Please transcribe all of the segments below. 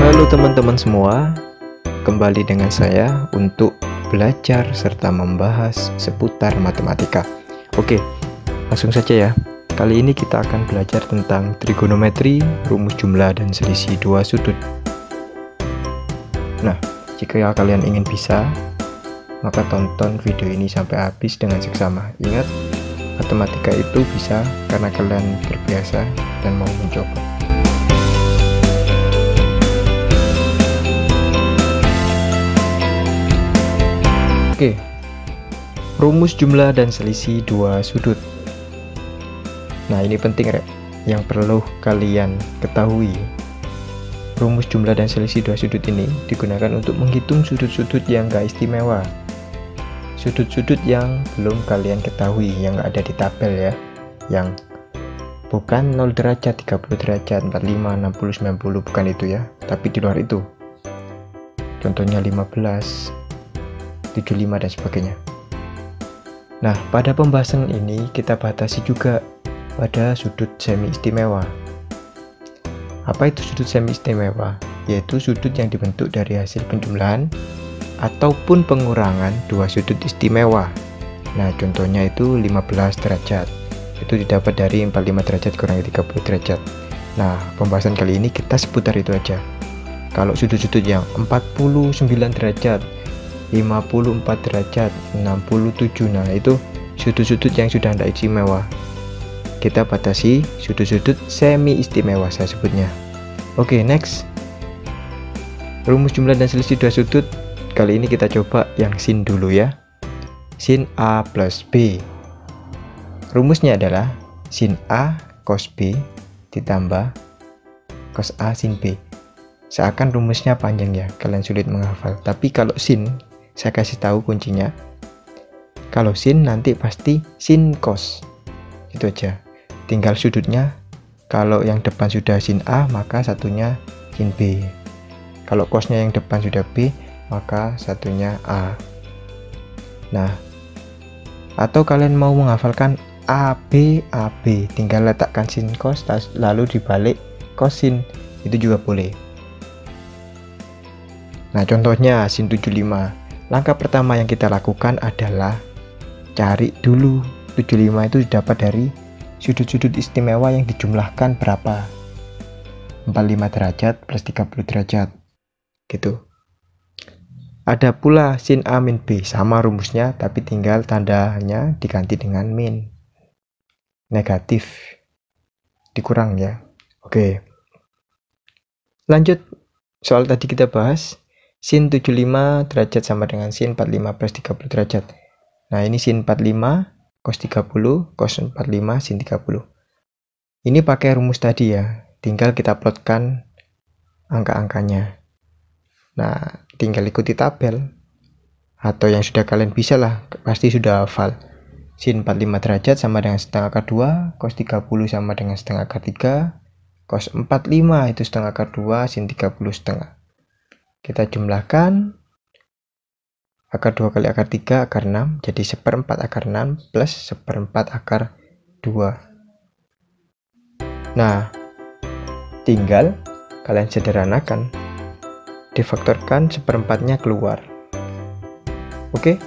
Halo teman-teman semua, kembali dengan saya untuk belajar serta membahas seputar matematika. Oke, langsung saja ya. Kali ini kita akan belajar tentang trigonometri, rumus jumlah dan selisih dua sudut. Nah, jika kalian ingin bisa, maka tonton video ini sampai habis dengan seksama. Ingat, matematika itu bisa karena kalian terbiasa dan mau mencoba. Oke, rumus jumlah dan selisih dua sudut. Nah, ini penting rek, yang perlu kalian ketahui. Rumus jumlah dan selisih dua sudut ini digunakan untuk menghitung sudut-sudut yang gak istimewa. Sudut-sudut yang belum kalian ketahui, yang gak ada di tabel ya. Yang bukan 0 derajat, 30 derajat, 45, 60, 90, bukan itu ya. Tapi di luar itu. Contohnya 15, 75 dan sebagainya. Nah, pada pembahasan ini kita batasi juga pada sudut semi istimewa. Apa itu sudut semi istimewa? Yaitu sudut yang dibentuk dari hasil penjumlahan ataupun pengurangan dua sudut istimewa. Nah, contohnya itu 15 derajat. Itu didapat dari 45 derajat kurangi 30 derajat. Nah, pembahasan kali ini kita seputar itu aja. Kalau sudut-sudut yang 49 derajat, 54 derajat, 67, nah itu sudut-sudut yang sudah tidak istimewa. Kita batasi sudut-sudut semi istimewa saya sebutnya. Oke, next. Rumus jumlah dan selisih dua sudut. Kali ini kita coba yang sin dulu ya. Sin A plus B. Rumusnya adalah sin A cos B ditambah cos A sin B. Seakan rumusnya panjang ya, kalian sulit menghafal. Tapi kalau sin, saya kasih tahu kuncinya. Kalau sin nanti pasti sin cos. Itu aja. Tinggal sudutnya. Kalau yang depan sudah sin A, maka satunya sin B. Kalau cosnya yang depan sudah B, maka satunya A. Nah, atau kalian mau menghafalkan AB, AB, tinggal letakkan sin cos lalu dibalik cos sin. Itu juga boleh. Nah, contohnya sin 75. Langkah pertama yang kita lakukan adalah cari dulu 75 itu didapat dari sudut-sudut istimewa yang dijumlahkan berapa. 45 derajat plus 30 derajat gitu. Ada pula sin A min B, sama rumusnya tapi tinggal tandanya diganti dengan min, negatif, dikurang ya. Oke, lanjut. Soal tadi kita bahas sin 75 derajat sama dengan sin 45 plus 30 derajat. Nah, ini sin 45 cos 30 cos 45 sin 30. Ini pakai rumus tadi ya. Tinggal kita plotkan angka-angkanya. Nah, tinggal ikuti tabel. Atau yang sudah kalian bisa lah, pasti sudah hafal. Sin 45 derajat sama dengan setengah akar 2, cos 30 sama dengan setengah akar 3, cos 45 itu setengah akar 2, sin 30 setengah. Kita jumlahkan akar 2 kali akar 3 akar 6, jadi 1/4 akar 6 plus 1/4 akar 2. Nah, tinggal kalian sederhanakan, difaktorkan 1/4-nya keluar. Oke.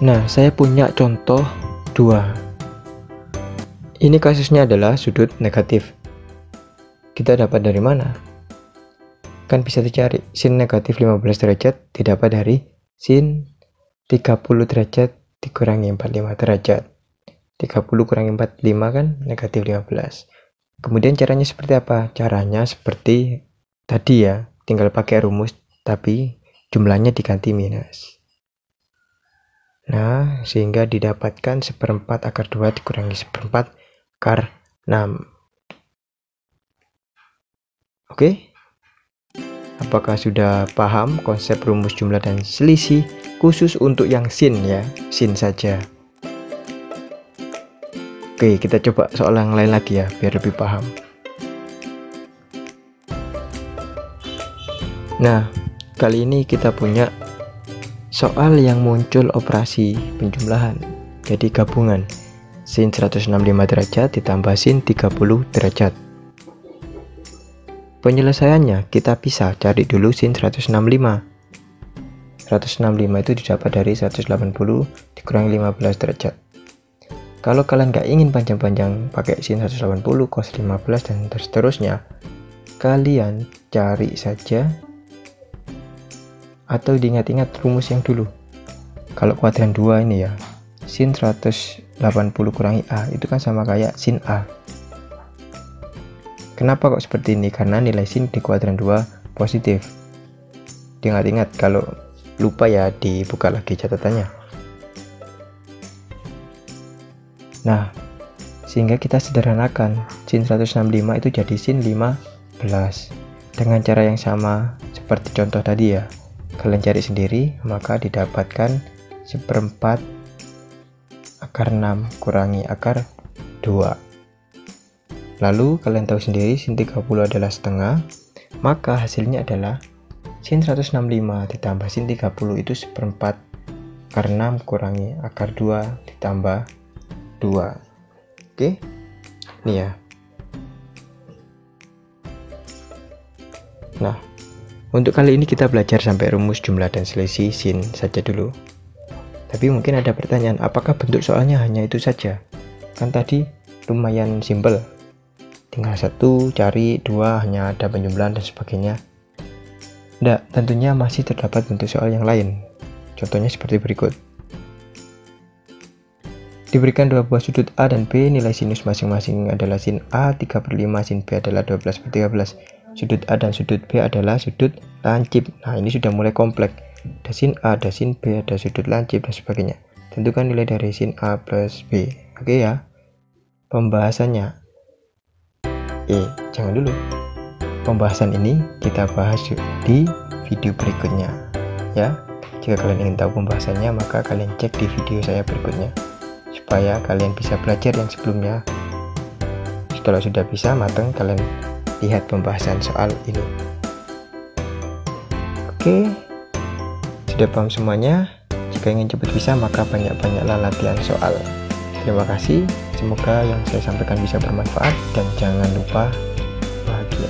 Nah, saya punya contoh 2. Ini kasusnya adalah sudut negatif. Kita dapat dari mana? Kan bisa dicari. Sin negatif 15 derajat didapat dari sin 30 derajat dikurangi 45 derajat. 30 kurangi 45 kan negatif 15. Kemudian caranya seperti apa? Caranya seperti tadi ya, tinggal pakai rumus tapi jumlahnya diganti minus. Nah, sehingga didapatkan 1/4 akar 2 dikurangi 1/4 akar 6. Oke? Apakah sudah paham konsep rumus jumlah dan selisih khusus untuk yang sin ya, sin saja. Oke, kita coba soal yang lain lagi ya, biar lebih paham. Nah, kali ini kita punya soal yang muncul operasi penjumlahan, jadi gabungan sin 165 derajat ditambah sin 30 derajat. Penyelesaiannya kita bisa cari dulu sin 165. 165 itu didapat dari 180 dikurangi 15 derajat. Kalau kalian nggak ingin panjang-panjang pakai sin 180, cos 15 dan seterusnya, kalian cari saja atau diingat-ingat rumus yang dulu. Kalau kuadran 2 ini ya, sin 180 kurangi A itu kan sama kayak sin A. Kenapa kok seperti ini? Karena nilai sin di kuadran 2 positif. Diingat-ingat, kalau lupa ya dibuka lagi catatannya. Nah, sehingga kita sederhanakan, sin 165 itu jadi sin 15. Dengan cara yang sama seperti contoh tadi ya. Kalian cari sendiri, maka didapatkan 1/4 akar 6 kurangi akar 2. Lalu kalian tahu sendiri sin 30 adalah setengah, maka hasilnya adalah sin 165 ditambah sin 30 itu 1/4 akar 6 kurangi akar 2 ditambah 2. Oke, ini ya. Nah, untuk kali ini kita belajar sampai rumus jumlah dan selisih sin saja dulu. Tapi mungkin ada pertanyaan, apakah bentuk soalnya hanya itu saja? Kan tadi lumayan simpel. Tinggal 1 cari, 2 hanya ada penjumlahan dan sebagainya. Tidak, tentunya masih terdapat bentuk soal yang lain. Contohnya seperti berikut. Diberikan dua buah sudut A dan B, nilai sinus masing-masing adalah sin A 3/5, sin B adalah 12/13. Sudut A dan sudut B adalah sudut lancip. Nah, ini sudah mulai kompleks. Ada sin A, ada sin B, ada sudut lancip dan sebagainya. Tentukan nilai dari sin A plus B. Oke ya. Pembahasannya. Jangan dulu. Pembahasan ini kita bahas di video berikutnya. Ya. Jika kalian ingin tahu pembahasannya, maka kalian cek di video saya berikutnya. Supaya kalian bisa belajar yang sebelumnya. Kalau sudah bisa matang, kalian lihat pembahasan soal ini. Oke, sudah paham semuanya? Jika ingin cepat bisa, maka banyak-banyaklah latihan soal. Terima kasih, semoga yang saya sampaikan bisa bermanfaat dan jangan lupa bahagia.